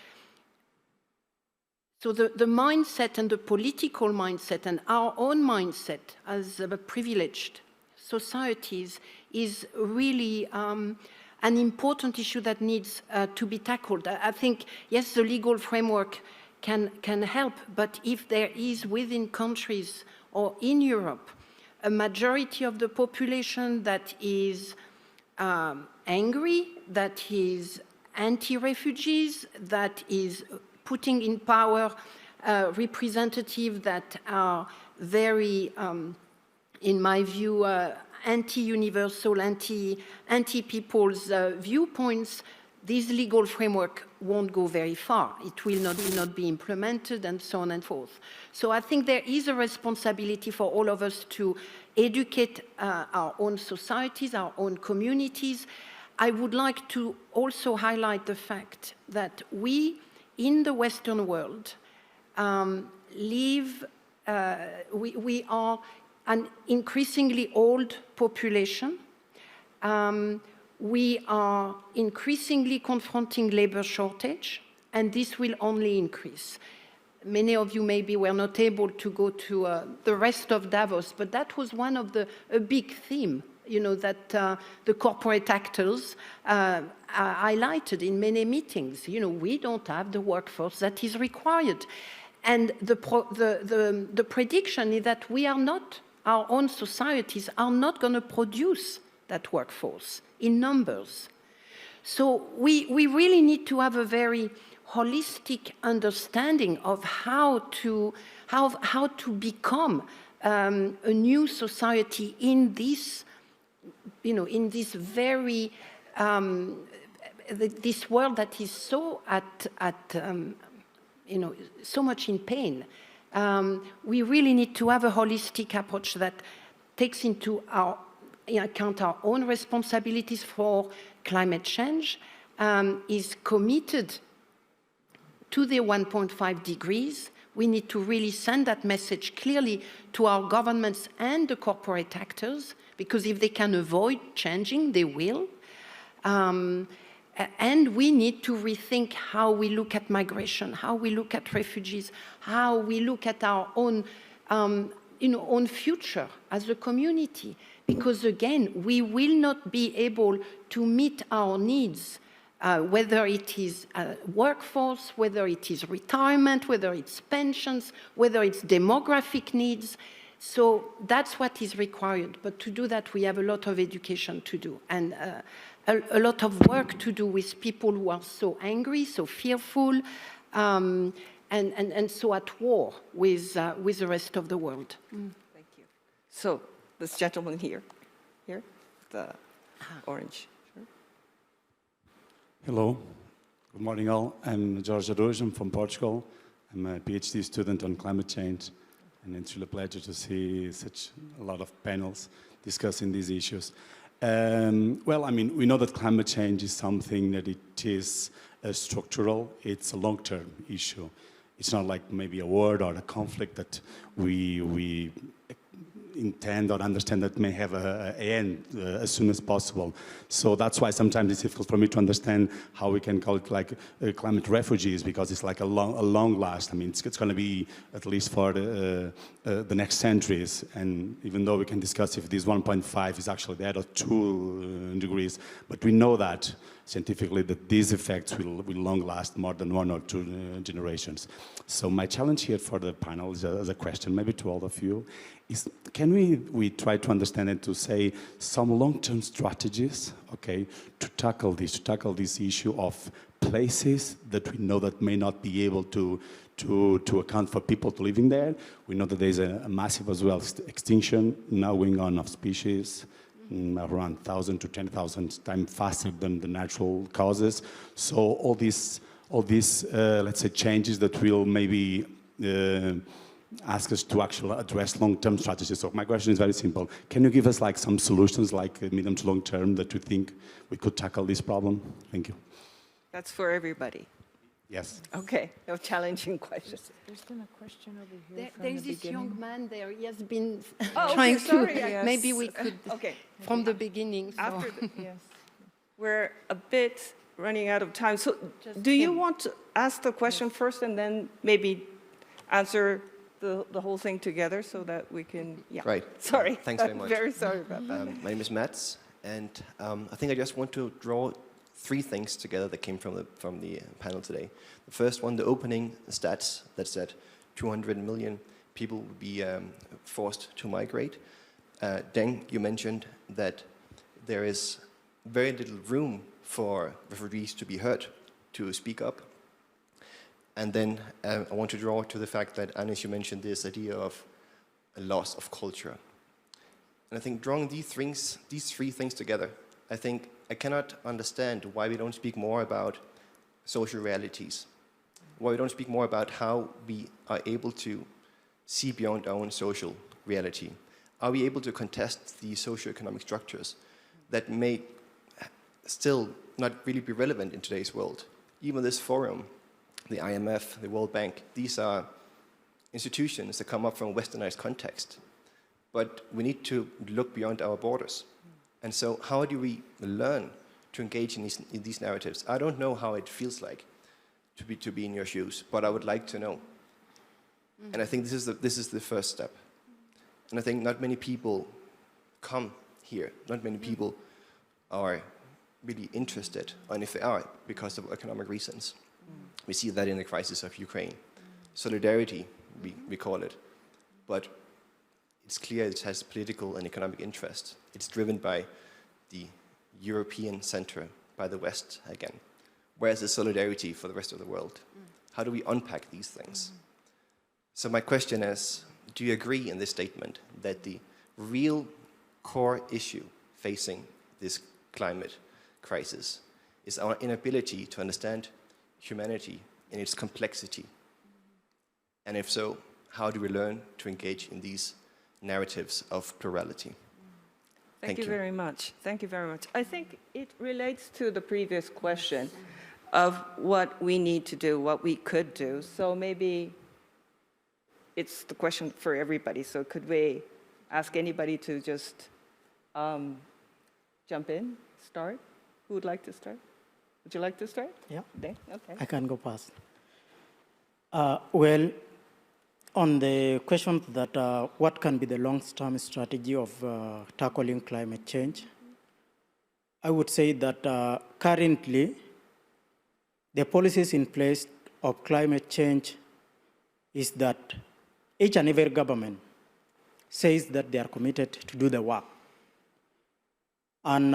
So the mindset and the political mindset and our own mindset as privileged societies is really an important issue that needs to be tackled. I think, yes, the legal framework can help, but if there is within countries or in Europe a majority of the population that is angry, that is anti-refugees, that is putting in power representatives that are very, in my view, anti-universal, anti-people's viewpoints, this legal framework won't go very far. It will not be implemented and so on and forth. So I think there is a responsibility for all of us to educate our own societies, our own communities. I would like to also highlight the fact that we, in the Western world, we are an increasingly old population. We are increasingly confronting labor shortage, and this will only increase. Many of you maybe were not able to go to the rest of Davos, but that was one of a big theme, you know, that the corporate actors highlighted in many meetings. You know, we don't have the workforce that is required. And the prediction is that we are not, our own societies are not going to produce that workforce in numbers. So we really need to have a very holistic understanding of how to become a new society in this, you know, in this very this world that is so you know, so much in pain. We really need to have a holistic approach that takes into account our own responsibilities for climate change, is committed to the 1.5 degrees. We need to really send that message clearly to our governments and the corporate actors, because if they can avoid changing, they will. And we need to rethink how we look at migration, how we look at refugees, how we look at our own, you know, own future as a community. Because again, we will not be able to meet our needs, whether it is workforce, whether it is retirement, whether it's pensions, whether it's demographic needs. So that's what is required. But to do that, we have a lot of education to do, and a lot of work to do with people who are so angry, so fearful, and so at war with the rest of the world. Thank you. So this gentleman here, the orange. Sure. Hello, good morning all. I'm Jorge Arrojo, I'm from Portugal. I'm a PhD student on climate change, and it's really a pleasure to see such a lot of panels discussing these issues. Well, I mean, we know that climate change is something that it is structural, it's a long-term issue. It's not like maybe a war or a conflict that we intend or understand that may have an end as soon as possible. So that's why sometimes it's difficult for me to understand how we can call it like climate refugees, because it's like a long last. I mean, it's going to be at least for the next centuries. And even though we can discuss if this 1.5 is actually there or 2 degrees, but we know that scientifically that these effects will long last more than 1 or 2 generations. So my challenge here for the panel is as a question, maybe to all of you, can we try to understand and to say some long-term strategies, okay, to tackle this issue of places that we know that may not be able to account for people living there. We know that there's a massive as well extinction now going on of species, around 1,000 to 10,000 times faster than the natural causes. So all these let's say changes that will maybe ask us to actually address long-term strategies. So my question is very simple. Can you give us like some solutions, like medium to long term, that you think we could tackle this problem? Thank you. That's for everybody. Yes. Okay, no challenging questions. There's been a question over here from There's the this young beginning. man there. He has been Oh, trying okay, sorry. to. Maybe we could Okay. from the beginning. So. After the, Yes. we're a bit running out of time. So Just do you him. want to ask the question first and then maybe answer the whole thing together so that we can, yeah. Right. Sorry. Thanks very much. Very sorry about that. My name is Mats, and I think I just want to draw three things together that came from the panel today. The first one, the opening stats that said 200 million people would be forced to migrate. Deng, you mentioned that there is very little room for refugees to be heard, to speak up. And then I want to draw to the fact that, Anis, you mentioned this idea of a loss of culture. And I think drawing these three things together, I think I cannot understand why we don't speak more about social realities, why we don't speak more about how we are able to see beyond our own social reality. Are we able to contest the socioeconomic structures that may still not really be relevant in today's world? Even this forum, the IMF, the World Bank, these are institutions that come up from a westernized context. But we need to look beyond our borders. And so how do we learn to engage in these narratives? I don't know how it feels like to be in your shoes, but I would like to know. And I think this is the first step. And I think not many people come here. Not many people are really interested, and if they are, because of economic reasons. We see that in the crisis of Ukraine. Solidarity, we call it. But it's clear it has political and economic interest. It's driven by the European center, by the West again. Where's the solidarity for the rest of the world? How do we unpack these things? So my question is, do you agree in this statement that the real core issue facing this climate crisis is our inability to understand humanity in its complexity? And if so, how do we learn to engage in these narratives of plurality? Thank you very much. Thank you very much. I think it relates to the previous question of what we need to do, what we could do. So maybe it's the question for everybody. So could we ask anybody to just jump in, start? Who would like to start? Would you like to start? Yeah. Deng? Okay. I can go past. Well, on the question that what can be the long-term strategy of tackling climate change, I would say that currently the policies in place of climate change is that each and every government says that they are committed to do the work. And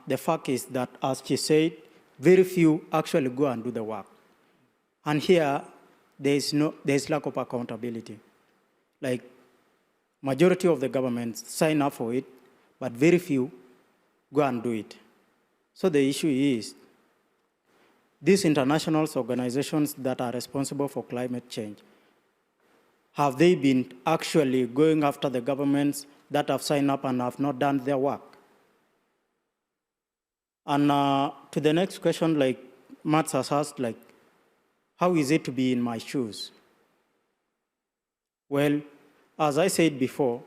the fact is that, as she said, very few actually go and do the work. And here, there's lack of accountability. Like, majority of the governments sign up for it, but very few go and do it. So the issue is, these international organizations that are responsible for climate change, have they been actually going after the governments that have signed up and have not done their work? And to the next question, like Mats has asked, like, how is it to be in my shoes? Well, as I said before,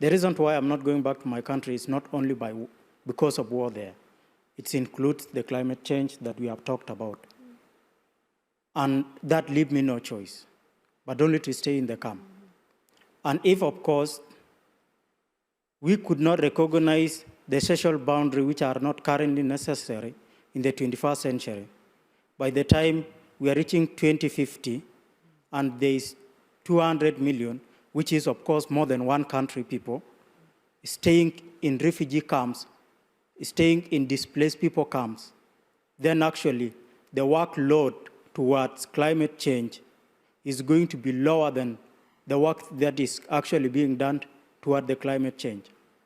the reason why I'm not going back to my country is not only because of war there. It includes the climate change that we have talked about. And that leaves me no choice, but only to stay in the camp. And if, of course, we could not recognize the social boundaries which are not currently necessary in the 21st century, by the time we are reaching 2050 and there is 200 million, which is, of course, more than one country people, staying in refugee camps, staying in displaced people camps, then actually the workload towards climate change is going to be lower than the work that is actually being done toward the climate change.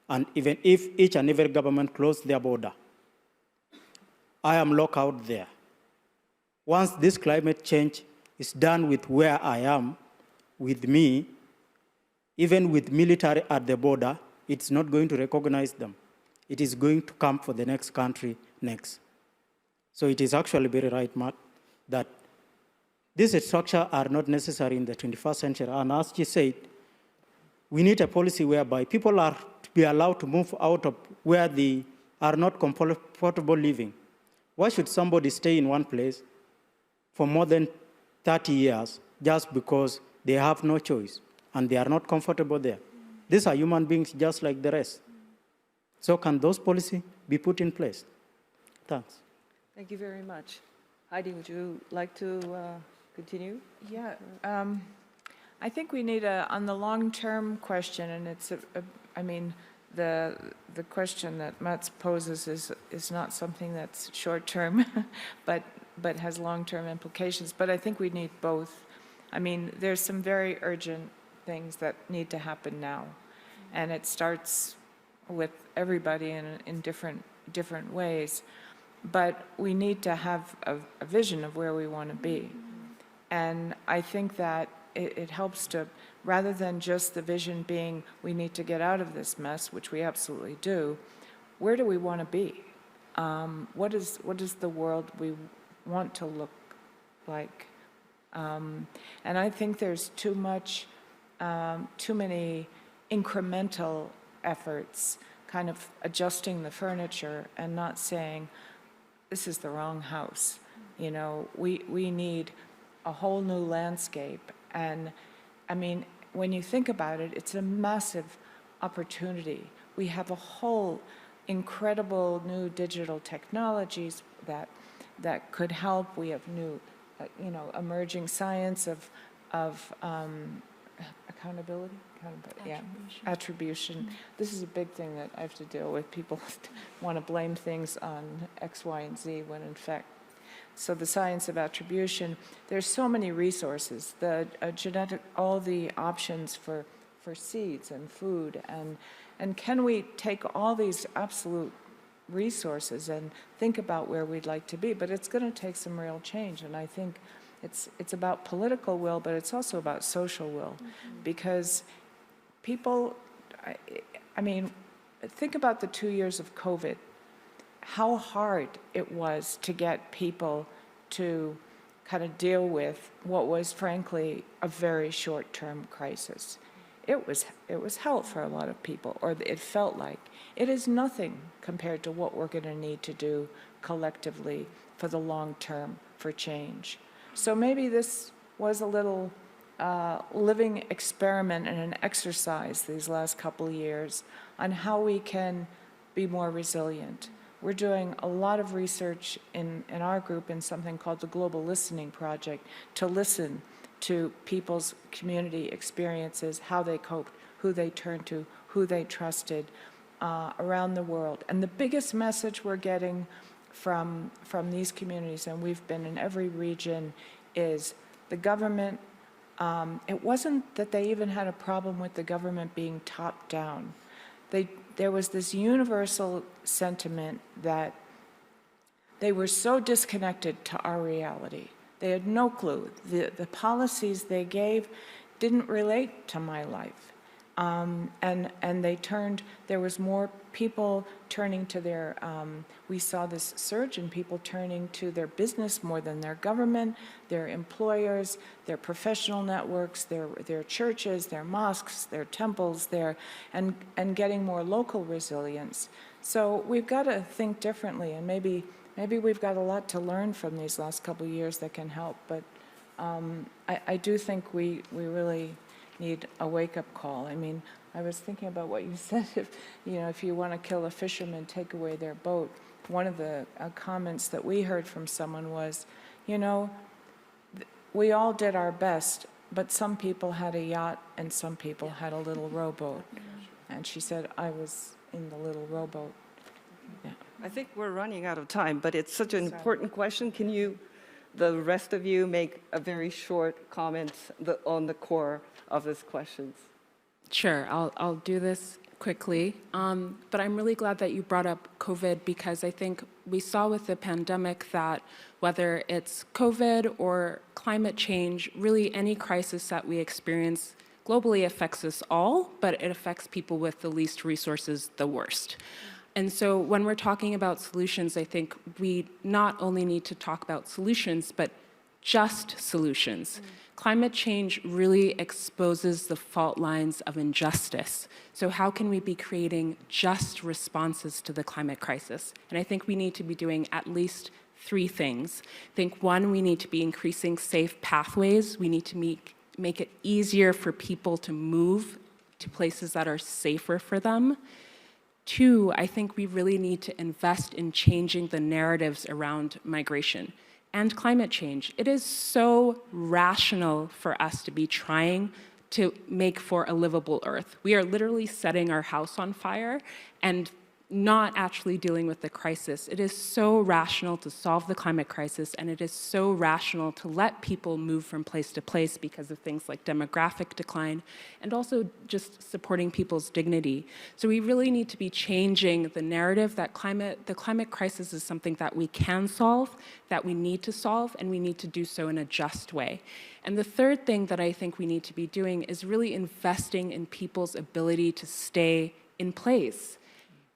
And even if each and every government closed their border, I am locked out there. Once this climate change is done with where I am, with me, even with military at the border, it's not going to recognize them. It is going to come for the next country next. So it is actually very right, Matt, that these structures are not necessary in the 21st century. And as she said, we need a policy whereby people are to be allowed to move out of where they are not comfortable living. Why should somebody stay in one place for more than 30 years just because they have no choice and they are not comfortable there? These are human beings just like the rest. So can those policies be put in place? Thanks. Thank you very much. Heidi, would you like to continue? Yeah, I think we need on the long-term question, and it's, I mean, the question that Mats poses is not something that's short-term, but has long-term implications. But I think we need both. I mean, there's some very urgent things that need to happen now, and it starts with everybody in different ways. But we need to have a vision of where we want to be. And I think that it helps to, rather than just the vision being we need to get out of this mess, which we absolutely do, where do we want to be? What is the world we want to look like? And I think there's too many incremental efforts, kind of adjusting the furniture and not saying, this is the wrong house. You know, we need a whole new landscape. And I mean, when you think about it, it's a massive opportunity. We have a whole incredible new digital technologies that could help. We have new, emerging science of accountability? Attribution. This is a big thing that I have to deal with. People want to blame things on X, Y, and Z when in fact, so the science of attribution, there's so many resources, the genetic, all the options for seeds and food, and can we take all these absolute resources and think about where we'd like to be? But it's going to take some real change, and I think it's about political will, but it's also about social will, because people, I mean, think about the 2 years of COVID, how hard it was to get people to kind of deal with what was, frankly, a very short-term crisis. It was hell for a lot of people, or it felt like. It is nothing compared to what we're going to need to do collectively for the long term for change. So maybe this was a little living experiment and an exercise these last couple of years on how we can be more resilient. We're doing a lot of research in our group in something called the Global Listening Project to listen to people's community experiences, how they coped, who they turned to, who they trusted around the world. And the biggest message we're getting from these communities, and we've been in every region, is the government, it wasn't that they even had a problem with the government being top down. There was this universal sentiment that they were so disconnected to our reality. They had no clue. The policies they gave didn't relate to my life. And they turned, there was more people turning to their, we saw this surge in people turning to their business more than their government, their employers, their professional networks, their churches, their mosques, their temples, and getting more local resilience. So we've got to think differently, and maybe we've got a lot to learn from these last couple of years that can help, but I do think we really need a wake-up call. I mean, I was thinking about what you said, if you want to kill a fisherman, take away their boat. One of the comments that we heard from someone was, we all did our best, but some people had a yacht and some people had a little rowboat. And she said, I was in the little rowboat. Yeah. I think we're running out of time, but it's such an important question. Can you, the rest of you, make a very short comment on the core of this questions? Sure, I'll do this quickly. But I'm really glad that you brought up COVID, because I think we saw with the pandemic that whether it's COVID or climate change, really any crisis that we experience globally affects us all, but it affects people with the least resources the worst. And so when we're talking about solutions, I think we not only need to talk about solutions, but just solutions. Climate change really exposes the fault lines of injustice. So how can we be creating just responses to the climate crisis? And I think we need to be doing at least 3 things. I think 1, we need to be increasing safe pathways. We need to make it easier for people to move to places that are safer for them. 2, I think we really need to invest in changing the narratives around migration and climate change. It is so rational for us to be trying to make for a livable Earth. We are literally setting our house on fire and not actually dealing with the crisis. It is so rational to solve the climate crisis, and it is so rational to let people move from place to place because of things like demographic decline and also just supporting people's dignity. So we really need to be changing the narrative that the climate crisis is something that we can solve, that we need to solve, and we need to do so in a just way. And the third thing that I think we need to be doing is really investing in people's ability to stay in place.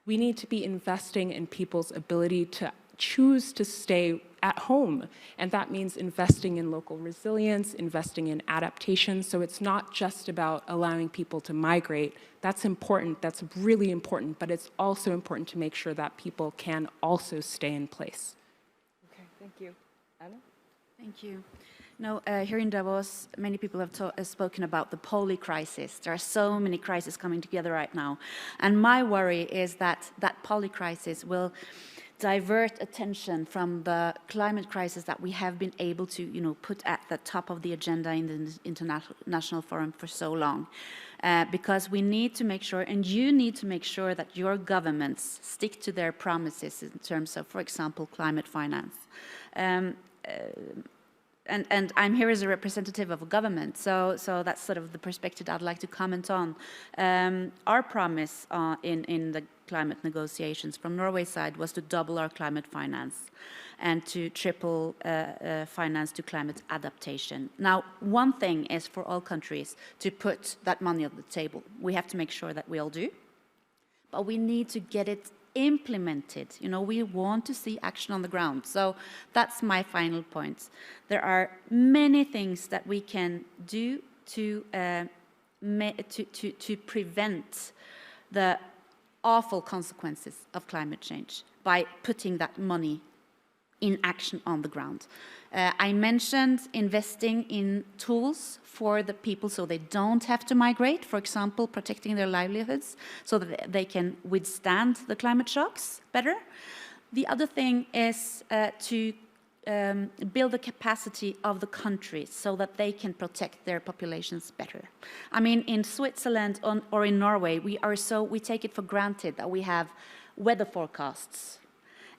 We need to be investing in people's ability to choose to stay at home. And that means investing in local resilience, investing in adaptation. So it's not just about allowing people to migrate. That's important, that's really important, but it's also important to make sure that people can also stay in place. Okay, thank you. Anna? Thank you. Now, here in Davos, many people have spoken about the poly crisis. There are so many crises coming together right now. And my worry is that that poly crisis will divert attention from the climate crisis that we have been able to, put at the top of the agenda in the international forum for so long. Because we need to make sure, and you need to make sure, that your governments stick to their promises in terms of, for example, climate finance. And I'm here as a representative of a government, so that's sort of the perspective I'd like to comment on. Our promise in the climate negotiations from Norway's side was to double our climate finance and to triple finance to climate adaptation. Now, one thing is for all countries to put that money on the table. We have to make sure that we all do, but we need to get it implemented. We want to see action on the ground. So that's my final point. There are many things that we can do to prevent the awful consequences of climate change by putting that money in action on the ground. I mentioned investing in tools for the people so they don't have to migrate, for example, protecting their livelihoods so that they can withstand the climate shocks better. The other thing is to build the capacity of the countries so that they can protect their populations better. I mean, in Switzerland or in Norway, we take it for granted that we have weather forecasts.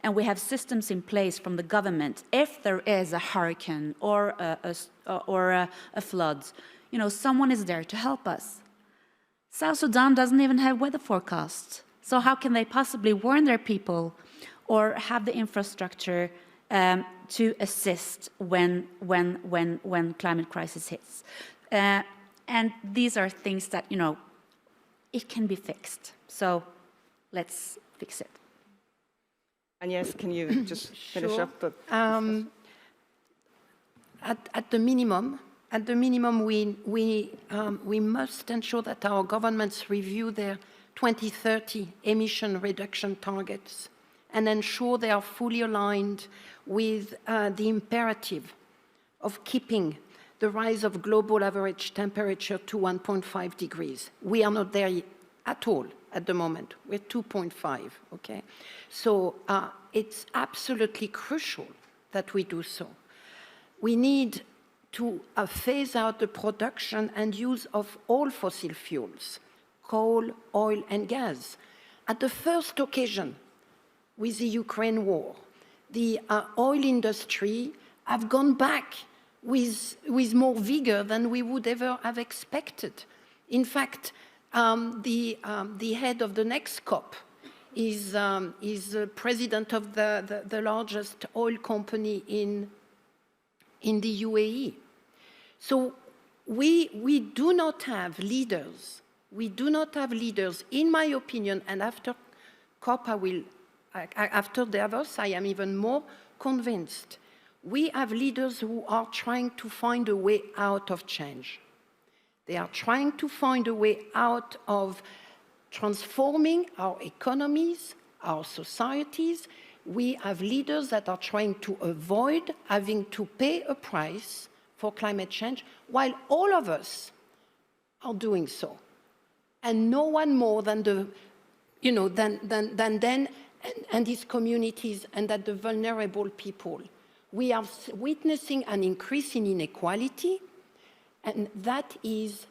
And we have systems in place from the government. If there is a hurricane or a flood, someone is there to help us. South Sudan doesn't even have weather forecasts. So how can they possibly warn their people or have the infrastructure to assist when climate crisis hits? And these are things that, it can be fixed. So let's fix it. And yes, can you just finish up the... At the minimum, we must ensure that our governments review their 2030 emission reduction targets and ensure they are fully aligned with the imperative of keeping the rise of global average temperature to 1.5 degrees. We are not there at all at the moment. We're 2.5, okay? So it's absolutely crucial that we do so. We need to phase out the production and use of all fossil fuels, coal, oil, and gas. At the first occasion, with the Ukraine war, the oil industry have gone back with more vigor than we would ever have expected. In fact, the head of the next COP is president of the largest oil company in the UAE. So we do not have leaders. We do not have leaders, in my opinion, and after COP, after Davos, I am even more convinced. We have leaders who are trying to find a way out of change. They are trying to find a way out of transforming our economies, our societies. We have leaders that are trying to avoid having to pay a price for climate change, while all of us are doing so. And no one more than them and these communities and that the vulnerable people. We are witnessing an increase in inequality, and that is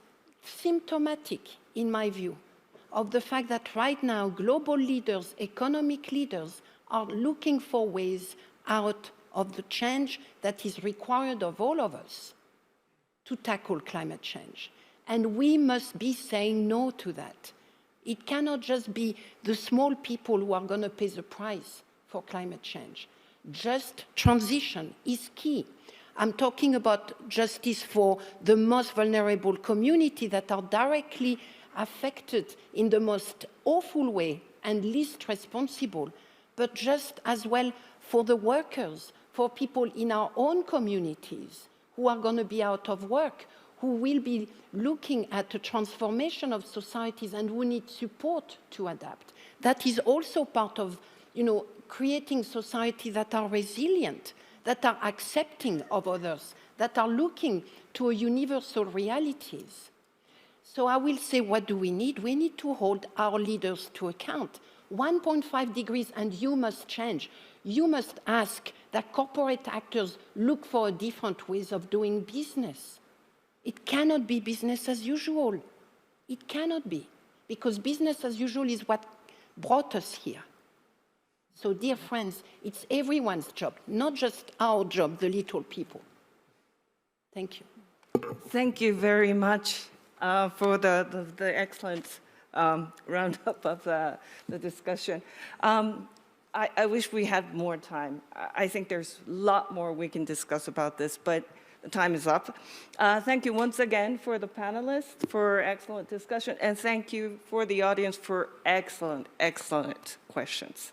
symptomatic, in my view, of the fact that right now global leaders, economic leaders, are looking for ways out of the change that is required of all of us to tackle climate change. And we must be saying no to that. It cannot just be the small people who are going to pay the price for climate change. Just transition is key. I'm talking about justice for the most vulnerable community that are directly affected in the most awful way and least responsible, but just as well for the workers, for people in our own communities who are going to be out of work, who will be looking at the transformation of societies and who need support to adapt. That is also part of, creating societies that are resilient, that are accepting of others, that are looking to universal realities. So I will say, what do we need? We need to hold our leaders to account. 1.5 degrees, and you must change. You must ask that corporate actors look for different ways of doing business. It cannot be business as usual. It cannot be, because business as usual is what brought us here. So, dear friends, it's everyone's job, not just our job, the little people. Thank you. Thank you very much for the excellent roundup of the discussion. I wish we had more time. I think there's a lot more we can discuss about this, but the time is up. Thank you once again for the panelists for excellent discussion, and thank you for the audience for excellent, excellent questions.